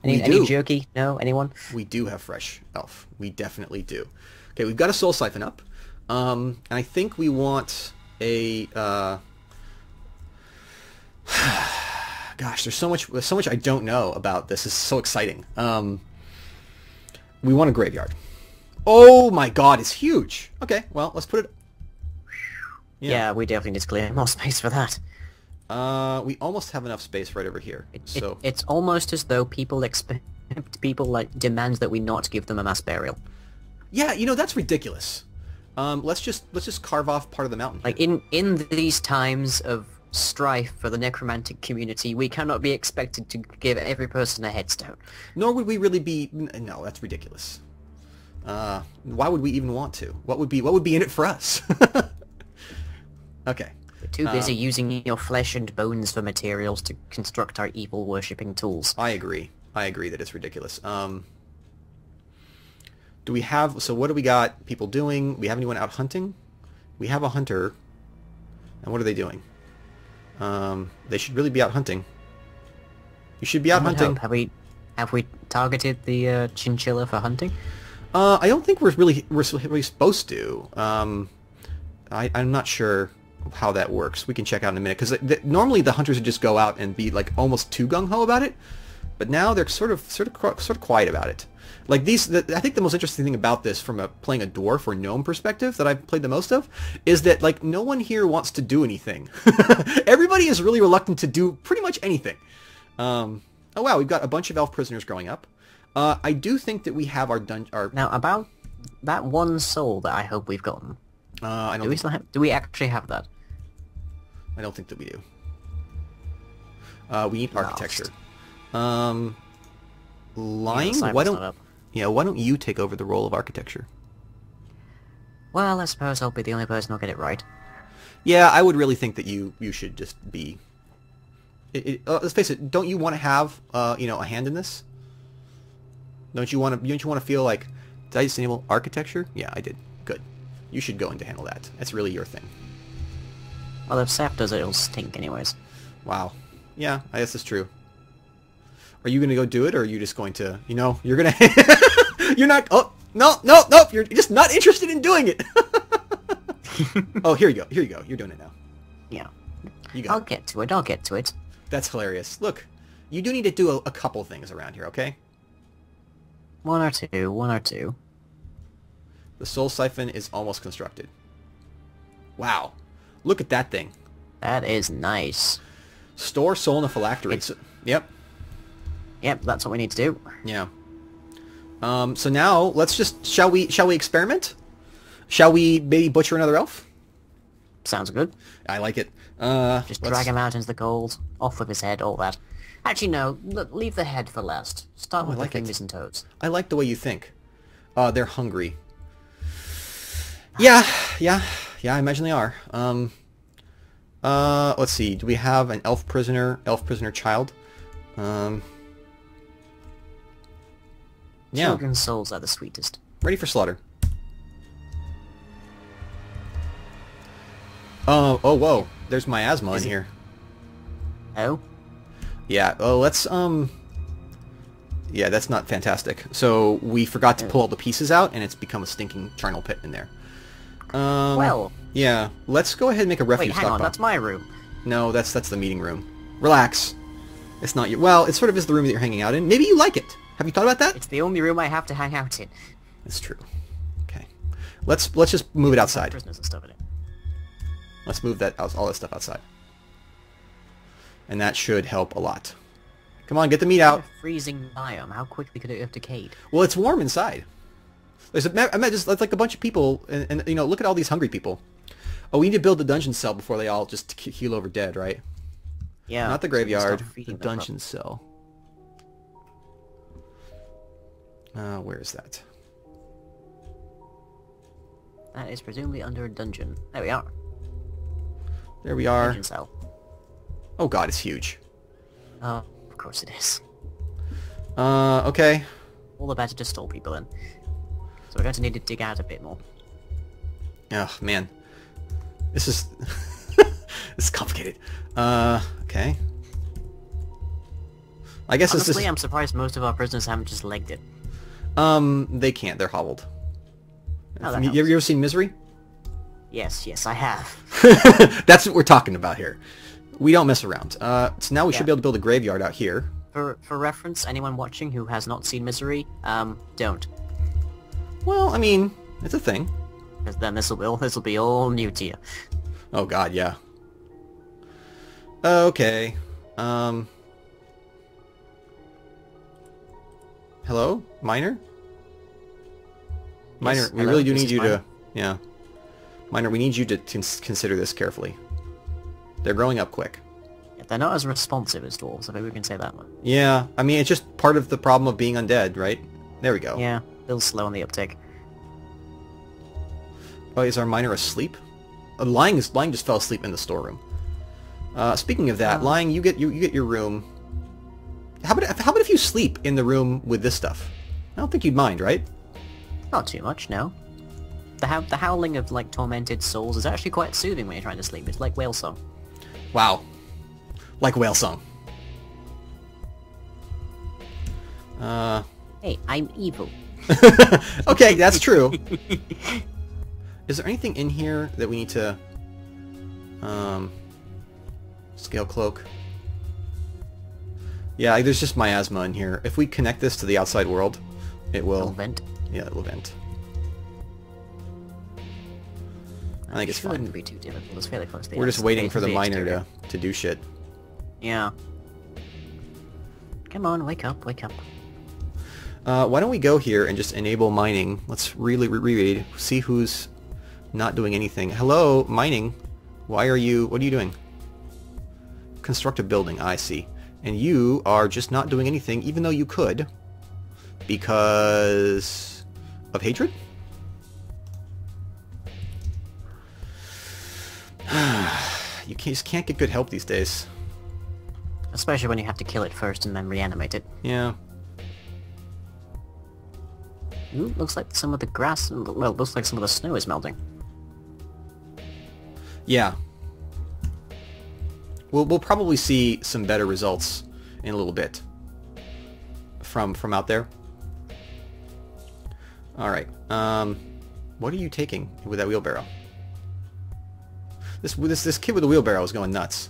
Any jerky? No? Anyone? We do have fresh elf. We definitely do. Okay, we've got a soul siphon up. And I think we want a... Gosh, there's so much I don't know about this. This is so exciting. We want a graveyard. Oh my god, it's huge. Okay, well, let's put it... Yeah, we definitely need to clear more space for that. We almost have enough space right over here. It's almost as though people demand that we not give them a mass burial. Yeah, you know, that's ridiculous. Let's just carve off part of the mountain. Like in these times of strife for the necromantic community, we cannot be expected to give every person a headstone. Nor would we really be... No, that's ridiculous. Why would we even want to? What would be in it for us? Okay. We're too busy using your flesh and bones for materials to construct our evil worshipping tools. I agree. I agree that it's ridiculous. Do we have... So what do we got people doing? We have anyone out hunting? We have a hunter. And what are they doing? They should really be out hunting. You should be out hunting. Have we targeted the chinchilla for hunting? I don't think we're really supposed to. I'm not sure how that works. We can check out in a minute, because normally the hunters would just go out and be like almost too gung-ho about it, but now they're sort of quiet about it. Like I think the most interesting thing about this, from playing a dwarf or gnome perspective that I've played the most of, is that like no one here wants to do anything. Everybody is really reluctant to do pretty much anything. Oh wow, we've got a bunch of elf prisoners growing up. I do think that we have our Now about that one soul that I hope we've gotten. I don't. Do we actually have that? I don't think that we do. We need architecture. Lying? Why don't you take over the role of architecture? Well, I suppose I'll be the only person who'll get it right. Yeah, I would really think that you should just be... let's face it, don't you want to have a hand in this? Don't you want to feel like, did I just enable architecture? Yeah, I did. Good. You should go in to handle that. That's really your thing. Well, if Sap does it, it'll stink anyways. Wow. Yeah, I guess that's true. Are you going to go do it, or are you just going to, you're going to... You're not... Oh, no, you're just not interested in doing it. Oh, here you go. You're doing it now. Yeah. I'll get to it. That's hilarious. Look, you do need to do a couple things around here, okay? One or two. The soul siphon is almost constructed. Wow. Look at that thing. That is nice. Store soul in a phylactery. Yep. Yep, that's what we need to do. Yeah. So now, let's just... Shall we experiment? Shall we maybe butcher another elf? Sounds good. I like it. Just drag him out into the cold, off with his head, all that. Actually, no. Leave the head for last. Start with the fingers and toes. I like the way you think. They're hungry. Yeah, I imagine they are. Let's see. Do we have an elf prisoner child? Yeah. Children's souls are the sweetest. Ready for slaughter. Oh, whoa. There's miasma in here. Oh? Yeah, let's, yeah, that's not fantastic. So, we forgot to pull all the pieces out, and it's become a stinking charnel pit in there. Well... Yeah, let's go ahead and make a refuge stockpile. Wait, hang on, that's my room. No, that's the meeting room. Relax. It's not your... Well, it sort of is the room that you're hanging out in. Maybe you like it. Have you thought about that? It's the only room I have to hang out in. That's true. Okay. Let's just move it outside. Prisoners and stuff in it. Let's move all that stuff outside. And that should help a lot. Come on, get the meat out. A freezing biome. How quickly could it have decayed? Well, it's warm inside. It's like a bunch of people, and look at all these hungry people. Oh, we need to build the dungeon cell before they all just keel over dead, right? Yeah. Not the graveyard, the dungeon cell. Where is that? That is presumably under a dungeon. There we are. There we are. Dungeon cell. Oh god, it's huge. Oh, of course it is. Okay. All the better to stall people in. So we're going to need to dig out a bit more. Oh, man. This is... this is complicated. Okay. I guess Honestly, this is... I'm surprised most of our prisoners haven't just legged it. They can't. They're hobbled. Oh, that You helps. ever seen Misery? Yes, I have. That's what we're talking about here. We don't mess around. So now we should be able to build a graveyard out here. For reference, anyone watching who has not seen Misery, don't. Well, I mean, it's a thing. Because then this'll be all new to you. Oh god, yeah. Okay. Hello? Miner? Miner, Yes, we hello, really do this need is you Miner. to... Yeah. Miner, we need you to consider this carefully. They're growing up quick. Yeah, they're not as responsive as dwarves, I think we can say that one. Yeah, I mean, it's just part of the problem of being undead, right? There we go. Yeah, a little slow on the uptake. Oh, is our miner asleep? Lying just fell asleep in the storeroom. Speaking of that, Lying, you get your room. How about if you sleep in the room with this stuff? I don't think you'd mind, right? Not too much, no. The howling of, like, tormented souls is actually quite soothing when you're trying to sleep. It's like whale song. Wow. Like whale song. Hey, I'm evil. Okay, that's true. Is there anything in here that we need to... Scale cloak. Yeah, there's just miasma in here. If we connect this to the outside world, it will... Little vent. Yeah, it will vent. I think it's Shouldn't fine. be too difficult. It's fairly close to the We're just outside. waiting It's for the miner exterior. to do shit. Yeah. Come on, wake up, wake up. Why don't we go here and just enable mining? Let's really reread. See who's not doing anything. Hello, mining. What are you doing? Construct a building, I see. And you are just not doing anything, even though you could. Because... of hatred? You just can't get good help these days. Especially when you have to kill it first and then reanimate it. Yeah. Ooh, looks like some of the grass... Well, looks like some of the snow is melting. Yeah. We'll probably see some better results in a little bit from out there. All right. What are you taking with that wheelbarrow? This kid with the wheelbarrow is going nuts.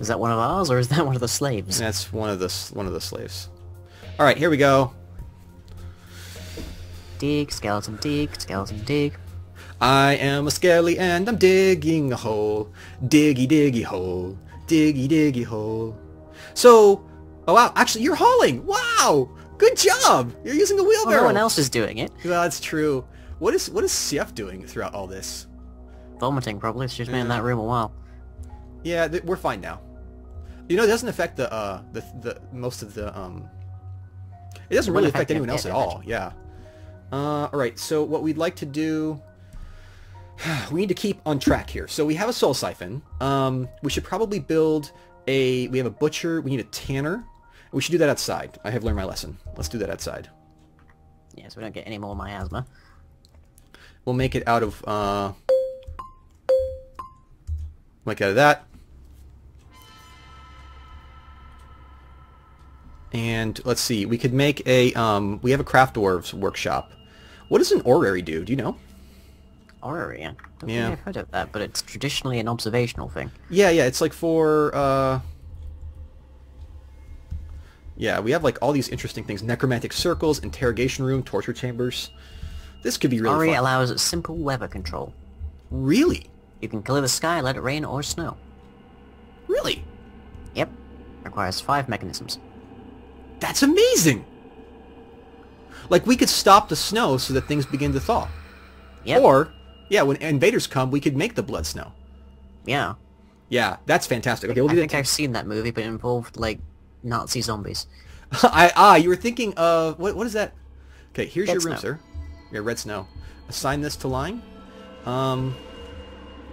Is that one of ours, or is that one of the slaves? That's one of the slaves. All right, here we go. Dig, skeleton, dig, skeleton, dig. I am a skelly and I'm digging a hole. Diggy diggy hole. Diggy diggy hole. So, oh wow, actually you're hauling. Wow, good job. You're using the Well, wheelbarrow. no one else is doing it. Well, that's true. What is Sief doing throughout all this? Vomiting, probably. She's been in that room a while. Yeah, we're fine now. You know, it doesn't affect the most of the It doesn't really affect anyone else at all. Yeah. All right. So what we'd like to do, we need to keep on track here. So we have a soul siphon. We should probably build we have a butcher. We need a tanner. We should do that outside. I have learned my lesson. Let's do that outside. Yeah, so we don't get any more miasma. We'll make it out of make it out of that. And let's see, we could make a, we have a craft dwarves workshop. What does an orrery do? Do you know? Orrery, yeah. Don't Yeah. think I've heard of that, but it's traditionally an observational thing. Yeah, it's like for, yeah, we have like all these interesting things. Necromantic circles, interrogation room, torture chambers. This could be really Orrery fun. allows simple weather control. Really? You can clear the sky, let it rain or snow. Really? Yep. Requires 5 mechanisms. That's amazing! Like, we could stop the snow so that things begin to thaw. Yep. Or, yeah, when invaders come, we could make the blood snow. Yeah. Yeah, that's fantastic. Okay, we'll I do think that. I've seen that movie, but it involved, like, Nazi zombies. You were thinking of... What is that? Okay, here's Red your room, snow. sir. Yeah, red snow. Assign this to Lying.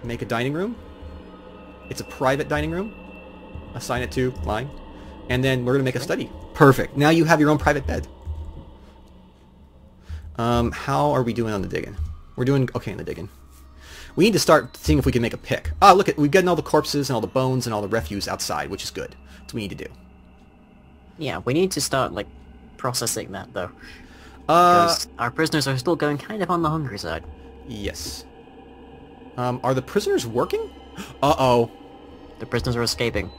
Make a dining room. It's a private dining room. Assign it to Lying. And then we're going to make a study. Perfect. Now you have your own private bed. How are we doing on the digging? We're doing okay on the digging. We need to start seeing if we can make a pick. Ah, look, we've gotten all the corpses and all the bones and all the refuse outside, which is good. That's what we need to do. Yeah, we need to start, like, processing that, though. Uh, Because our prisoners are still going kind of on the hungry side. yes. Are the prisoners working? Uh-oh. The prisoners are escaping,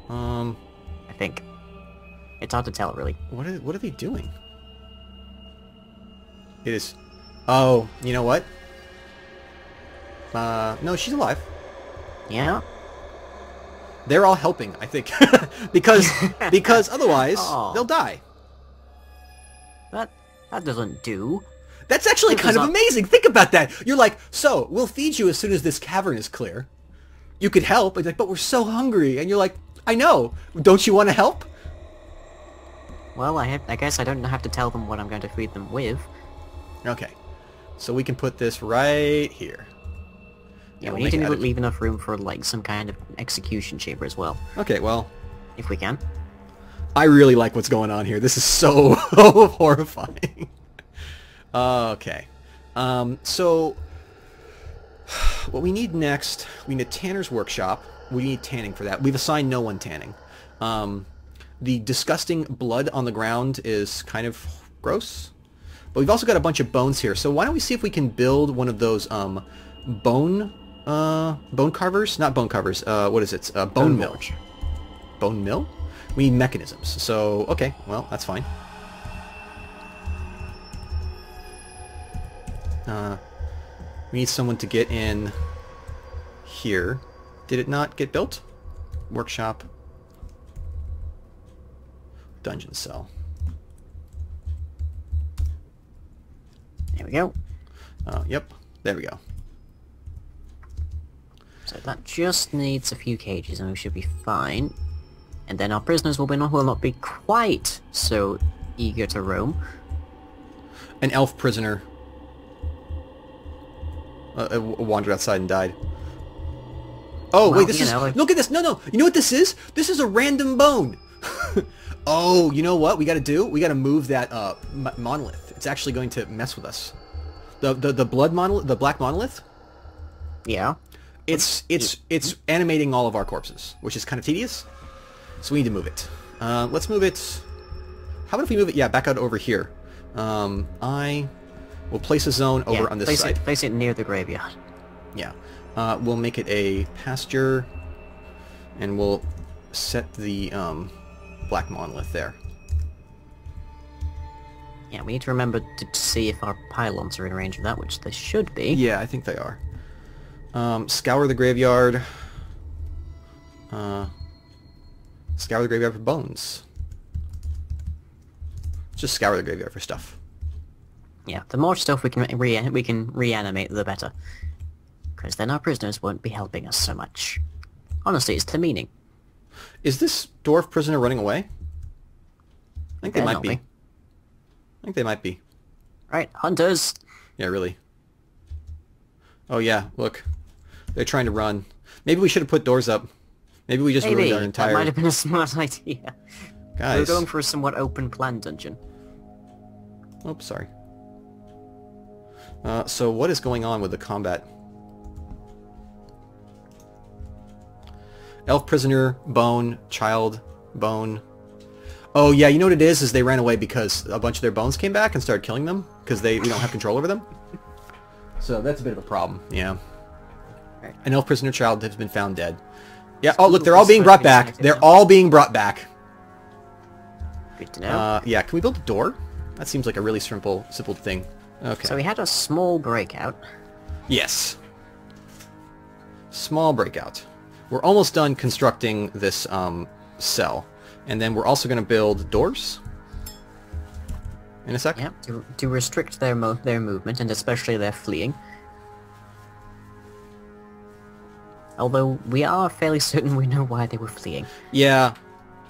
Um, I think. It's hard to tell, really. what are they doing? It is... Oh, you know what? No, she's alive. Yeah? They're all helping, I think. because otherwise, Aw. they'll die. That doesn't do. That's actually This kind is of a- amazing. Think about that. You're like, so, we'll feed you as soon as this cavern is clear. You could help. It's like, but we're so hungry. And you're like, I know. Don't you want to help? Well, I guess I don't have to tell them what I'm going to feed them with. Okay. So we can put this right here. Yeah, we'll we need make to it leave enough room for, like, some kind of execution chamber as well. Okay, well, If we can. I really like what's going on here. This is so horrifying. Okay. So, what we need next, we need a tanner's workshop. We need tanning for that. We've assigned no one tanning. The disgusting blood on the ground is kind of gross. But we've also got a bunch of bones here. So why don't we see if we can build one of those bone carvers? Not bone carvers. What is it? Bone mill. Bone mill? We need mechanisms. So, okay. Well, that's fine. We need someone to get in here. Did it not get built? Workshop. Dungeon cell. There we go. Yep. There we go. So that just needs a few cages and we should be fine. And then our prisoners will not be quite so eager to roam. An elf prisoner wandered outside and died. Oh, Well, wait, this you is... know, like- Look at this! No, no! You know what this is? This is a random bone! Oh, you know what we gotta do? We gotta move that monolith. It's actually going to mess with us. The blood monolith, the black monolith, Yeah. it's animating all of our corpses, which is kind of tedious. So we need to move it. Let's move it... How about if we move it, yeah, back out over here. I will place a zone over on this side. Place it near the graveyard. Yeah. We'll make it a pasture, and we'll set the black monolith there. Yeah, we need to remember to see if our pylons are in range of that, which they should be. Yeah, I think they are. Scour the graveyard. Scour the graveyard for bones. Just scour the graveyard for stuff. Yeah, the more stuff we can reanimate, the better. Because then our prisoners won't be helping us so much. Honestly, it's the meaning. Is this dwarf prisoner running away? I think they They're might be. helping. I think they might be. Right, hunters! Yeah, really. Oh yeah, look. They're trying to run. Maybe we should have put doors up. Maybe we just Maybe, ruined our that entire... might have been a smart idea. Guys. We're going for a somewhat open plan dungeon. Oops, sorry. So what is going on with the combat? Elf prisoner, bone, child, bone. Oh yeah, you know what it is they ran away because a bunch of their bones came back and started killing them because we don't have control over them. So that's a bit of a problem, yeah. Right. An elf prisoner child has been found dead. Yeah, oh look, they're all being brought back. They're all being brought back. Good to know. Yeah, can we build a door? That seems like a really simple thing. Okay. So we had a small breakout. Yes. Small breakout. We're almost done constructing this cell. And then we're also going to build doors. In a sec. Yeah, to restrict their movement, and especially their fleeing. Although, we are fairly certain we know why they were fleeing. Yeah.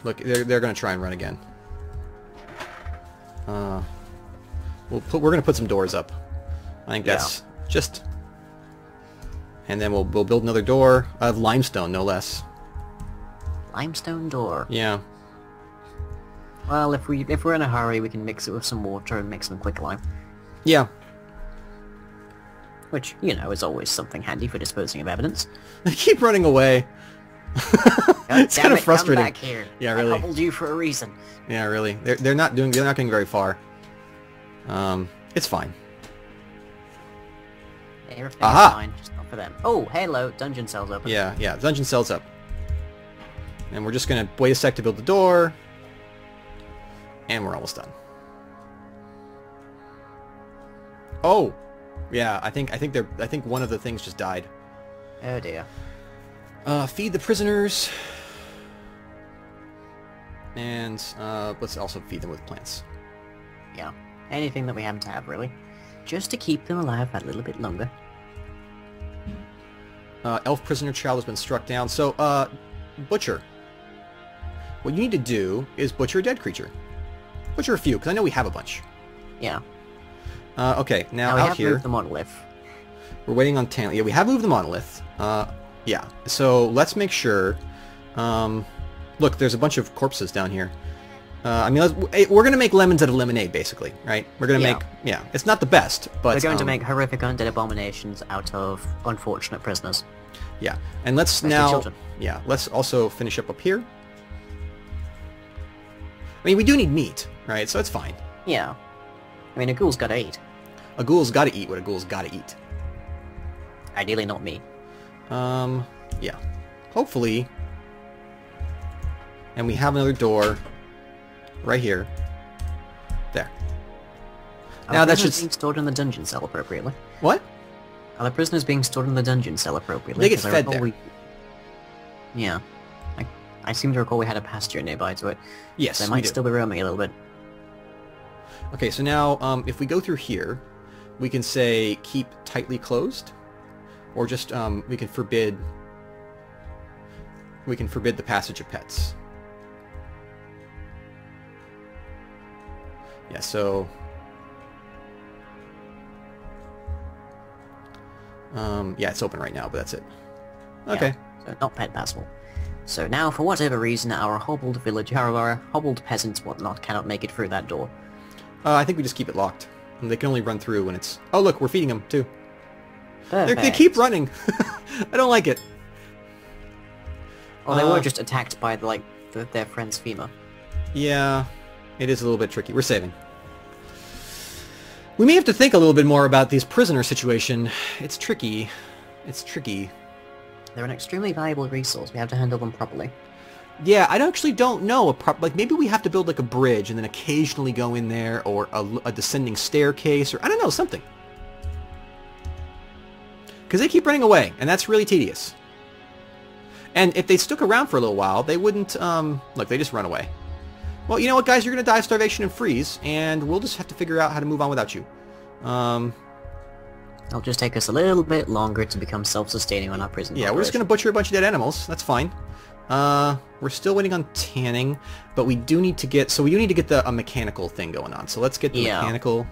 Look, they're going to try and run again. We're going to put some doors up. I think that's just... And then we'll build another door of limestone, no less. Limestone door. Yeah. Well, if we're in a hurry, we can mix it with some water and make some quicklime. Yeah. Which, you know, is always something handy for disposing of evidence. They keep running away. It's kind of frustrating. Come back here. Yeah, really. I hobbled you for a reason. Yeah, really. They're not getting very far. It's fine. Everything's Aha! fine, just not for them. Oh, hello, dungeon cells open. Yeah, dungeon cells up. And we're just gonna wait a sec to build the door. And we're almost done. Oh! Yeah, I think one of the things just died. Oh dear. Feed the prisoners. And let's also feed them with plants. Yeah, anything that we happen to have, really. Just to keep them alive a little bit longer. Elf prisoner child has been struck down. So, butcher. What you need to do is butcher a dead creature. Butcher a few, because I know we have a bunch. Yeah. Okay, now we out have here... moved the monolith. We're waiting on Tan. Yeah, we have moved the monolith. Yeah. So let's make sure... look, there's a bunch of corpses down here. I mean, we're going to make lemons out of lemonade, basically, right? We're going to make... Yeah, it's not the best, but... We're going to make horrific undead abominations out of unfortunate prisoners. Yeah, and let's Especially now... children. Yeah, let's also finish up here. I mean, we do need meat, right? So it's fine. Yeah. I mean, a ghoul's gotta eat. A ghoul's got to eat what a ghoul's got to eat. Ideally not me. Yeah. Hopefully... And we have another door right here. There. Now that should... being stored in the dungeon cell appropriately. What? Are the prisoners being stored in the dungeon cell appropriately? They get 'Cause I fed recall there. Yeah. I seem to recall we had a pasture nearby to it. Yes, They we might do. still be roaming a little bit. Okay, so now, if we go through here, we can say keep tightly closed, or just, we can forbid the passage of pets. Yeah, so... yeah, it's open right now, but that's it. Okay. Yeah, so not pet passable. So now, for whatever reason, our hobbled village, our hobbled peasants, whatnot, cannot make it through that door. I think we just keep it locked. And they can only run through when it's... Oh, look, we're feeding them, too. They Perfect. keep running! I don't like it. Well, they were just attacked by, their friend's femur. Yeah, it is a little bit tricky. We're saving. We may have to think a little bit more about this prisoner situation. It's tricky. It's tricky. They're an extremely valuable resource. We have to handle them properly. Yeah, I actually don't know. Like, maybe we have to build, like, a bridge and then occasionally go in there, or a descending staircase, or I don't know, something. Because they keep running away, and that's really tedious. And if they stuck around for a little while, they wouldn't, look, they just run away. Well, you know what, guys? You're going to die of starvation and freeze, and we'll just have to figure out how to move on without you. It'll just take us a little bit longer to become self-sustaining on our prison Yeah, we're just going to butcher a bunch of dead animals. That's fine. We're still waiting on tanning, but we do need to get... So we do need to get a mechanical thing going on. So let's get the mechanical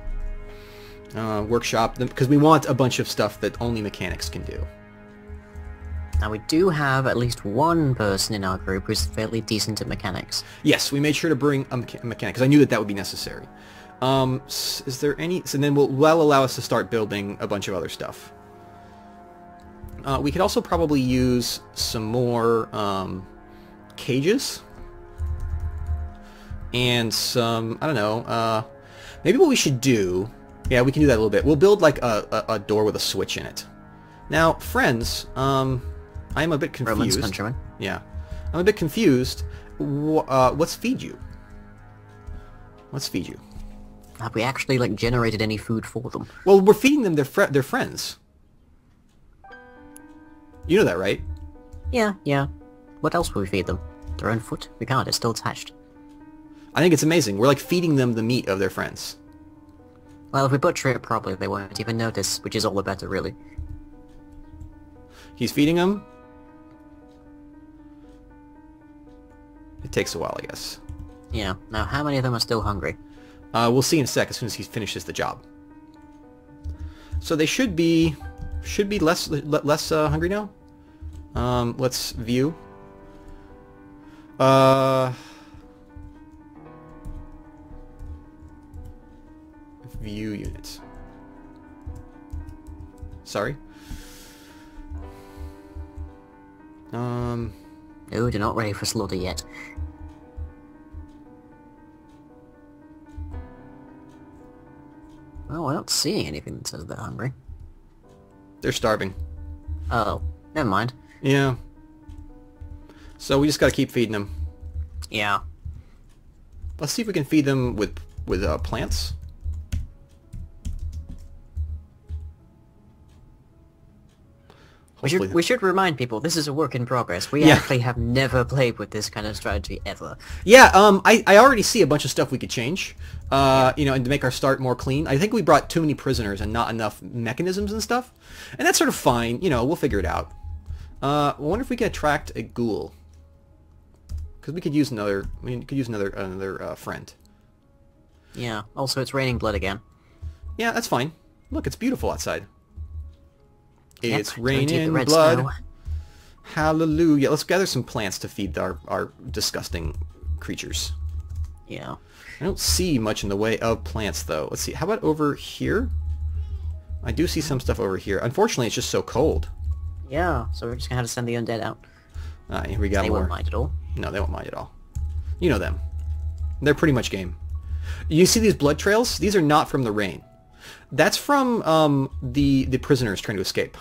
workshop, because we want a bunch of stuff that only mechanics can do. Now, we do have at least one person in our group who's fairly decent at mechanics. Yes, we made sure to bring a mechanic, because I knew that would be necessary. Is there any... So then will allow us to start building a bunch of other stuff. We could also probably use some more cages. And some... I don't know. Maybe what we should do... Yeah, we can do that a little bit. We'll build like a door with a switch in it. Now, friends, I am a bit confused. Romans, countrymen. Yeah. I'm a bit confused. Let's feed you. Let's feed you. Have we actually, generated any food for them? Well, we're feeding them their friends. You know that, right? Yeah. What else will we feed them? Their own foot? We can't, it's still attached. I think it's amazing. We're, feeding them the meat of their friends. Well, if we butcher it properly, they won't even notice, which is all the better, really. He's feeding them. It takes a while, I guess. Yeah. Now, how many of them are still hungry? We'll see in a sec as soon as he finishes the job. So they should be less hungry now. Let's view. View units. Sorry. No, they're not ready for slaughter yet. Well, we're not seeing anything that says they're hungry. They're starving. Oh, never mind. Yeah. So we just gotta keep feeding them. Yeah. Let's see if we can feed them with plants. We should remind people, this is a work in progress. We Yeah. actually have never played with this kind of strategy ever. Yeah, I already see a bunch of stuff we could change, you know, and to make our start more clean. I think we brought too many prisoners and not enough mechanisms and stuff, and that's sort of fine. You know, we'll figure it out. I wonder if we could attract a ghoul, because we could use another. I mean, could use another friend. Yeah. Also, it's raining blood again. Yeah, that's fine. Look, it's beautiful outside. Yep, It's don't eat the raining red blood. snow. Hallelujah. Let's gather some plants to feed our disgusting creatures. Yeah. I don't see much in the way of plants, though. Let's see. How about over here? I do see some stuff over here. Unfortunately, it's just so cold. Yeah, so we're just gonna have to send the undead out. Here we got They more. won't mind at all. No, they won't mind at all. You know them. They're pretty much game. You see these blood trails? These are not from the rain. That's from the prisoners trying to escape.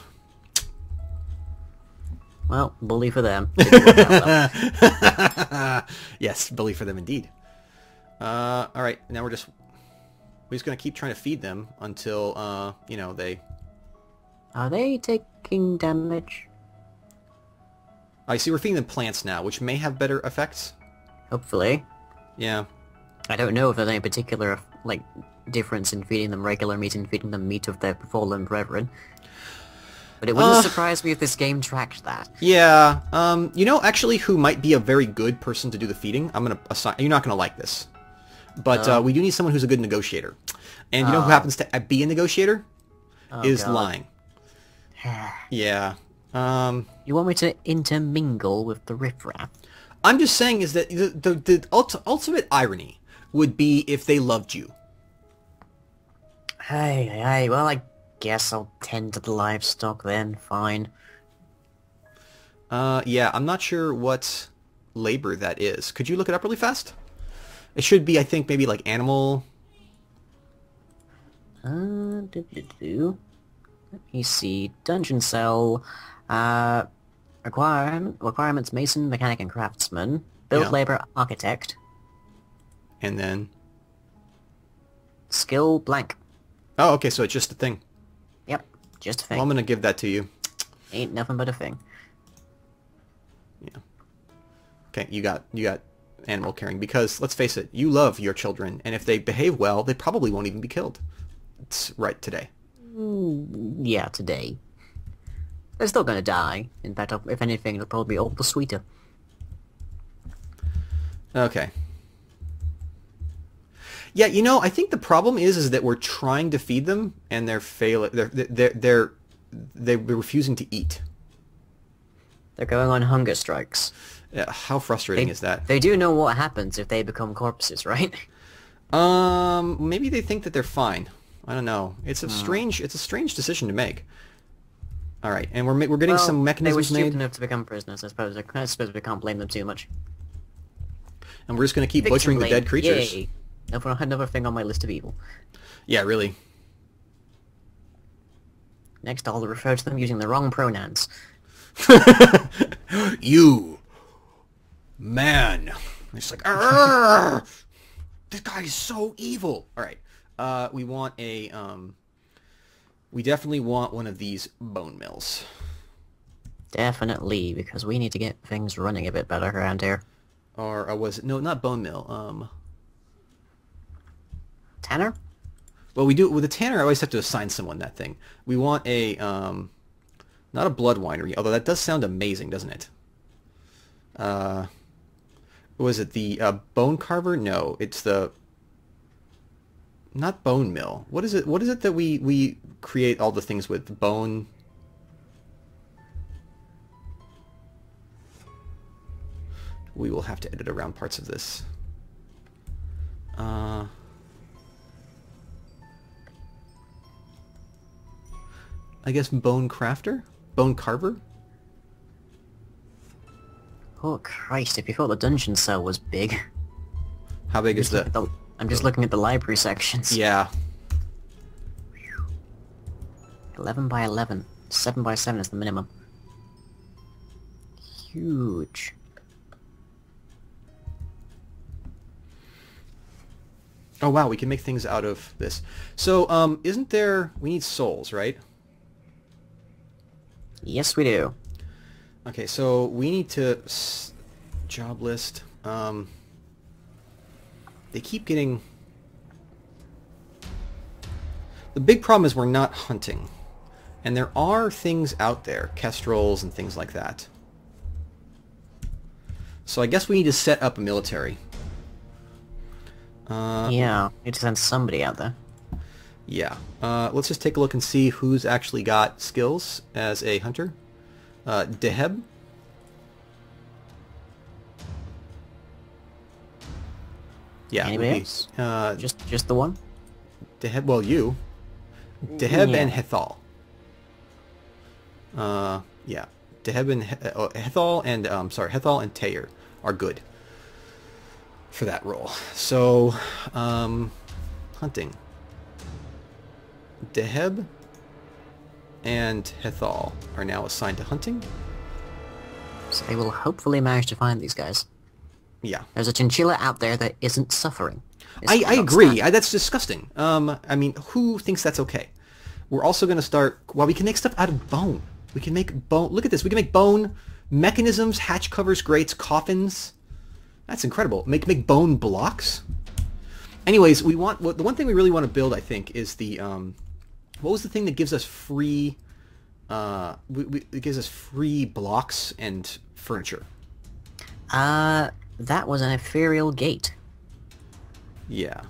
Well, bully for them. Didn't work out well. Yes, bully for them indeed. All right, now we're just gonna keep trying to feed them until you know, they. Are they taking damage? I see we're feeding them plants now, which may have better effects. Hopefully. Yeah. I don't know if there's any particular, like, difference in feeding them regular meat and feeding them meat of their fallen brethren. But it wouldn't surprise me if this game tracked that. Yeah. You know, actually, who might be a very good person to do the feeding? I'm gonna assign. You're not gonna like this, but we do need someone who's a good negotiator. And you know who happens to be a negotiator? Is God. lying. Yeah. You want me to intermingle with the riffraff? I'm just saying is that the ultimate irony would be if they loved you. Hey, well, I guess I'll tend to the livestock then, fine. Yeah, I'm not sure what labor that is. Could you look it up really fast? It should be, I think, maybe like animal... Let me see. Dungeon cell. Requirements: mason, mechanic, and craftsman. Build Yeah. labor, architect. And then... Skill blank. Oh, okay, so it's just a thing. Yep, just a thing. Well, I'm gonna give that to you. Ain't nothing but a thing. Yeah. Okay, you got animal caring, because, let's face it, you love your children, and if they behave well, they probably won't even be killed. It's right today. Yeah, today. They're still gonna die. In fact, if anything, it'll probably be all the sweeter. Okay. Yeah, you know, I think the problem is that we're trying to feed them, and they're failing. They're refusing to eat. They're going on hunger strikes. How frustrating is that? They do know what happens if they become corpses, right? Maybe they think that they're fine. I don't know. It's a strange decision to make. All right, and we're getting some mechanisms they were made, stupid enough to become prisoners. I suppose we can't blame them too much. and we're just gonna keep Victim butchering the blame. dead creatures. Yay. Another thing on my list of evil. Yeah, really. Next, I'll refer to them using the wrong pronouns. You man. It's like, "Arr! This guy is so evil. All right. We want a we definitely want one of these bone mills. Definitely, because we need to get things running a bit better around here. Or was it, no, not bone mill. Tanner? Well, we do with the tanner. I always have to assign someone that thing. We want a not a blood winery, although that does sound amazing, doesn't it? Was it the bone carver? No, it's the not bone mill. What is it? What is it that we create all the things with? Bone. We will have to edit around parts of this. I guess bone crafter? Bone carver? Oh Christ, if you thought the dungeon cell was big. How big is the... I'm just looking at the library sections. Yeah. 11 by 11. 7 by 7 is the minimum. Huge. Oh wow, we can make things out of this. So, isn't there... We need souls, right? Yes, we do. Okay, so we need to... Job list. They keep getting... The big problem is we're not hunting. And there are things out there, kestrels and things like that. So I guess we need to set up a military. Yeah, need to send somebody out there. Yeah. Let's just take a look and see who's actually got skills as a hunter. Deheb. Yeah. Anybody else? Just the one? Deheb, well, you. Deheb Yeah. and Hethal. Yeah. Deheb and Hethal and Hethal and Tayer are good for that role. So, hunting. Deheb and Hethal are now assigned to hunting. So they will hopefully manage to find these guys. Yeah. There's a chinchilla out there that isn't suffering. I agree. That's disgusting. I mean, who thinks that's okay? We're also going to start... Well, we can make stuff out of bone. We can make bone... Look at this. We can make bone mechanisms, hatch covers, grates, coffins. That's incredible. Make bone blocks. Anyways, we want... The one thing we really want to build, I think, is the... What was the thing that gives us free... it gives us free blocks and furniture? That was an ethereal gate. Yeah.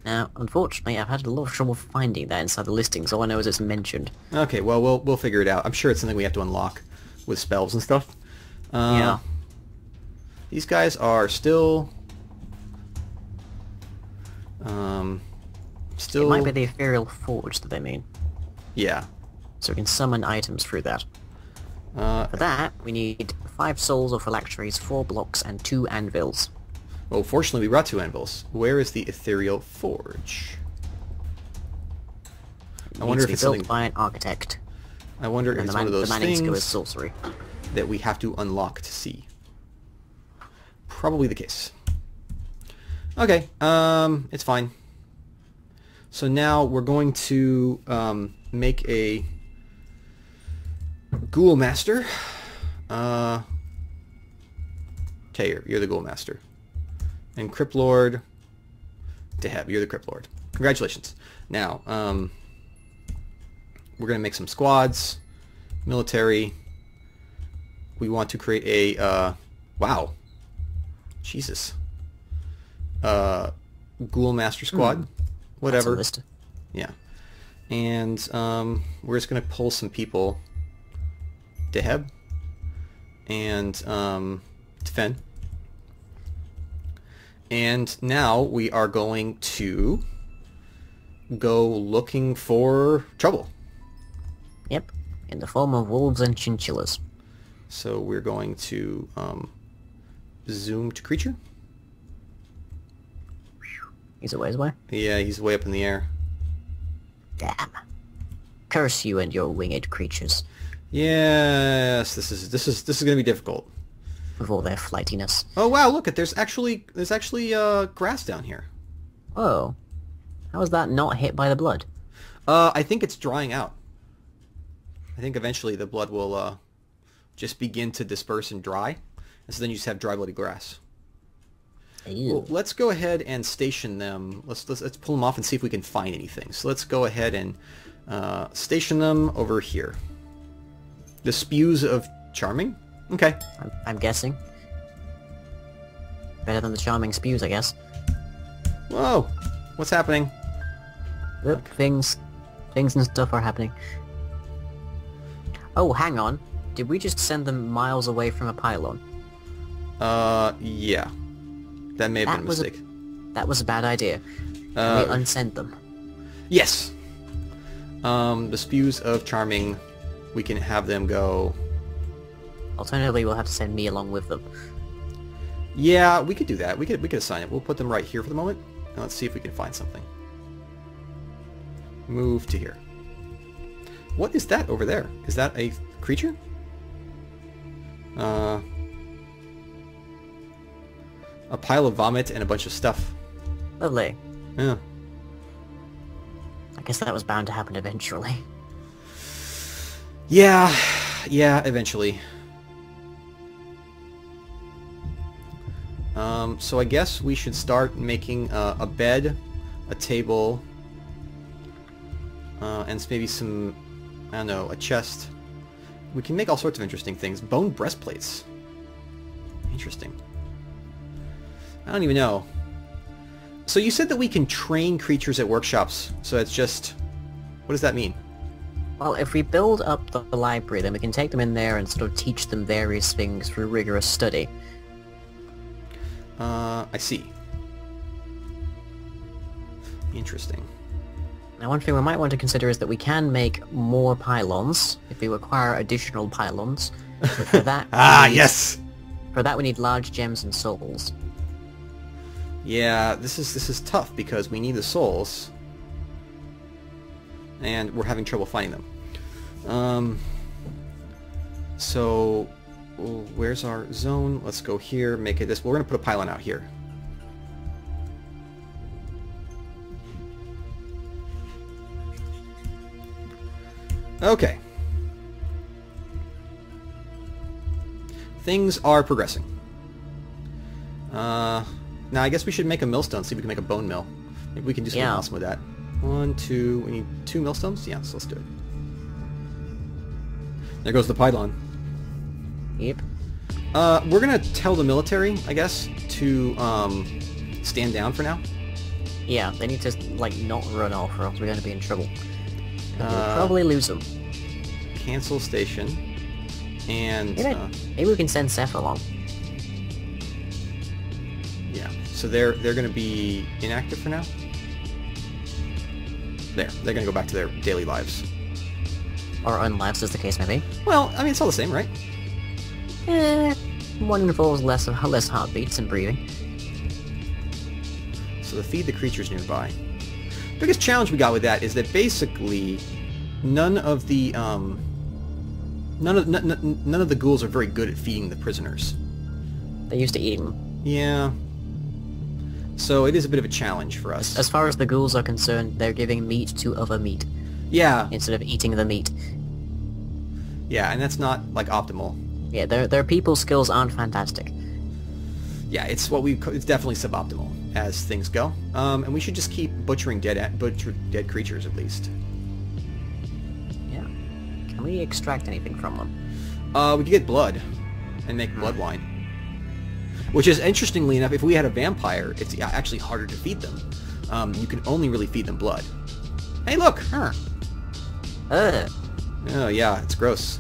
Now, unfortunately, I've had a lot of trouble finding that inside the listings. All I know is it's mentioned. Okay, well, we'll figure it out. I'm sure it's something we have to unlock with spells and stuff. Yeah. These guys are still... It might be the ethereal forge that they mean. Yeah. So we can summon items through that. For that, we need 5 souls or phylacteries, 4 blocks, and 2 anvils. Well, fortunately, we brought 2 anvils. Where is the ethereal forge? I wonder if it's built something... by an architect. I wonder if it's one of those the manning skill is things sorcery. that we have to unlock to see. Probably the case. Okay, it's fine. So now we're going to make a Ghoul Master. Tayer, you're the Ghoul Master. And Crypt Lord, Deheb, you're the Crypt Lord. Congratulations. Now, we're going to make some squads, military. We want to create a, wow. Jesus. Ghoul Master Squad. Whatever. That's a list. Yeah. And we're just going to pull some people. Deheb. And Tfen. And now we are going to go looking for trouble. Yep. In the form of wolves and chinchillas. So we're going to zoom to creature. He's a ways away. Yeah, he's way up in the air. Damn. Curse you and your winged creatures. Yes, this is going to be difficult. With all their flightiness. Oh wow, look, there's actually grass down here. Oh. How is that not hit by the blood? I think it's drying out. I think eventually the blood will just begin to disperse and dry, and so then you just have dry bloody grass. Ew. Well, let's go ahead and station them. Let's pull them off and see if we can find anything. So let's go ahead and station them over here. The spews of charming. Okay. I'm guessing. Better than the charming spews, I guess. Whoa! What's happening? Look, things and stuff are happening. Oh, hang on. Did we just send them miles away from a pylon? Yeah. That may have been a mistake. That was a bad idea. Can we unsend them? Yes! The spews of charming we can have them go... Alternatively, we'll have to send me along with them. Yeah, we could do that. We could assign it. We'll put them right here for the moment, and let's see if we can find something. Move to here. What is that over there? Is that a creature? A pile of vomit and a bunch of stuff. Lovely. Yeah. I guess that was bound to happen eventually. Yeah, eventually. So I guess we should start making a bed, a table, and maybe some, I don't know, a chest. We can make all sorts of interesting things. Bone breastplates. Interesting. I don't even know. So you said that we can train creatures at workshops, so it's just... What does that mean? Well, if we build up the library, then we can take them in there and sort of teach them various things through rigorous study. I see. Interesting. Now, one thing we might want to consider is that we can make more pylons if we require additional pylons. But for that, yes! For that, we need large gems and souls. Yeah, this is tough because we need the souls, and we're having trouble finding them. So, where's our zone? Let's go here, make it this. We're going to put a pylon out here. Okay. Things are progressing. Now I guess we should make a millstone, see if we can make a bone mill. Maybe we can do something awesome with that. 1, 2, we need 2 millstones? Yeah, so let's do it. There goes the pylon. Yep. We're gonna tell the military, I guess, to stand down for now. Yeah, they need to, like, not run off or else we're gonna be in trouble. We'll probably lose them. Cancel station. And... maybe we can send Seth along. Yeah, so they're going to be inactive for now. They're going to go back to their daily lives. Or unlives, as the case may be. Well, I mean, it's all the same, right? One involves less heartbeats and breathing. So to feed the creatures nearby. Biggest challenge we got with that is that basically none of the none of the ghouls are very good at feeding the prisoners. They used to eat them. Yeah. So it is a bit of a challenge for us. As far as the ghouls are concerned, they're giving meat to other meat. Yeah. Instead of eating the meat. Yeah, and that's not, like, optimal. Yeah, their people skills aren't fantastic. Yeah, it's definitely suboptimal as things go. And we should just keep butchering dead creatures at least. Yeah. Can we extract anything from them? We could get blood and make blood wine. Which is, interestingly enough, if we had a vampire, it's actually harder to feed them. You can only really feed them blood. Hey, look! Huh. Oh, yeah, it's gross.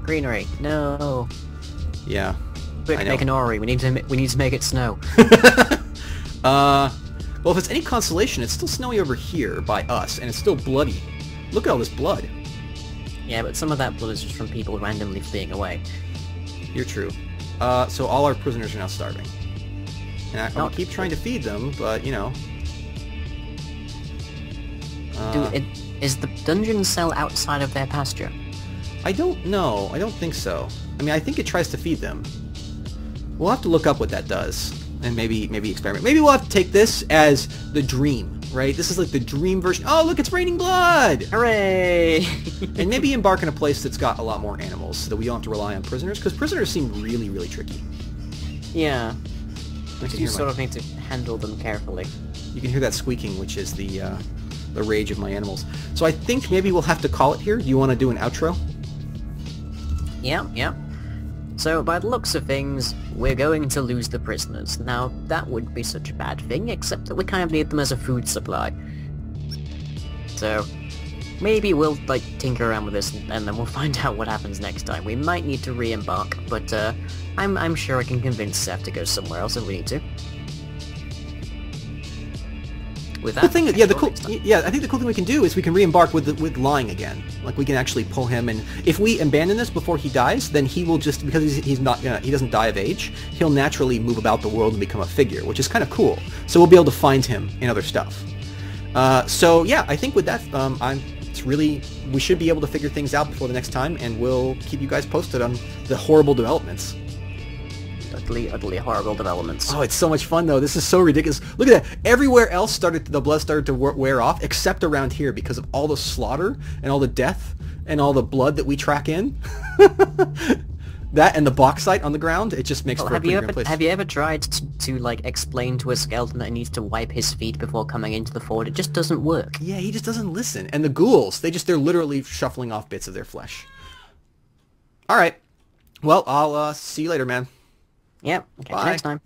Greenery. No. Yeah. Quick, make an orrery. We need to make it snow. Well, if it's any consolation, it's still snowy over here by us, and it's still bloody. Look at all this blood. Yeah, but some of that blood is just from people randomly fleeing away. You're true. So all our prisoners are now starving. And I'll keep trying to feed them, but, you know... Is the dungeon cell outside of their pasture? I don't know. I don't think so. I mean, I think it tries to feed them. We'll have to look up what that does, and maybe experiment. Maybe we'll have to take this as the dream, right? This is like the dream version. Oh, look, it's raining blood! Hooray! And maybe embark in a place that's got a lot more animals, so that we don't have to rely on prisoners, because prisoners seem really, really tricky. Yeah. You sort of need to handle them carefully. You can hear that squeaking, which is the rage of my animals. So I think maybe we'll have to call it here. Do you want to do an outro? Yeah. So, by the looks of things, we're going to lose the prisoners. Now, that wouldn't be such a bad thing, except that we kind of need them as a food supply. So, maybe we'll, like, tinker around with this, and then we'll find out what happens next time. We might need to re-embark, but, I'm sure I can convince Seth to go somewhere else if we need to. with that. The thing, yeah, I think the cool thing we can do is we can re-embark with Lying again. Like we can actually pull him, and if we abandon this before he dies, then he will just, because he's not, he doesn't die of age, he'll naturally move about the world and become a figure, which is kind of cool. So we'll be able to find him in other stuff. So yeah, I think with that, it's really, we should be able to figure things out before the next time, and we'll keep you guys posted on the horrible developments. Utterly horrible developments. Oh, it's so much fun though. This is so ridiculous. Look at that. Everywhere else the blood started to wear off, except around here because of all the slaughter and all the death and all the blood that we track in. That and the bauxite on the ground, it just makes for a pretty grim place. Have you ever tried to like explain to a skeleton that he needs to wipe his feet before coming into the fort? It just doesn't work. Yeah, he just doesn't listen. And the ghouls, they're literally shuffling off bits of their flesh. All right. Well, I'll see you later, man. Yep. Okay, Bye. next time.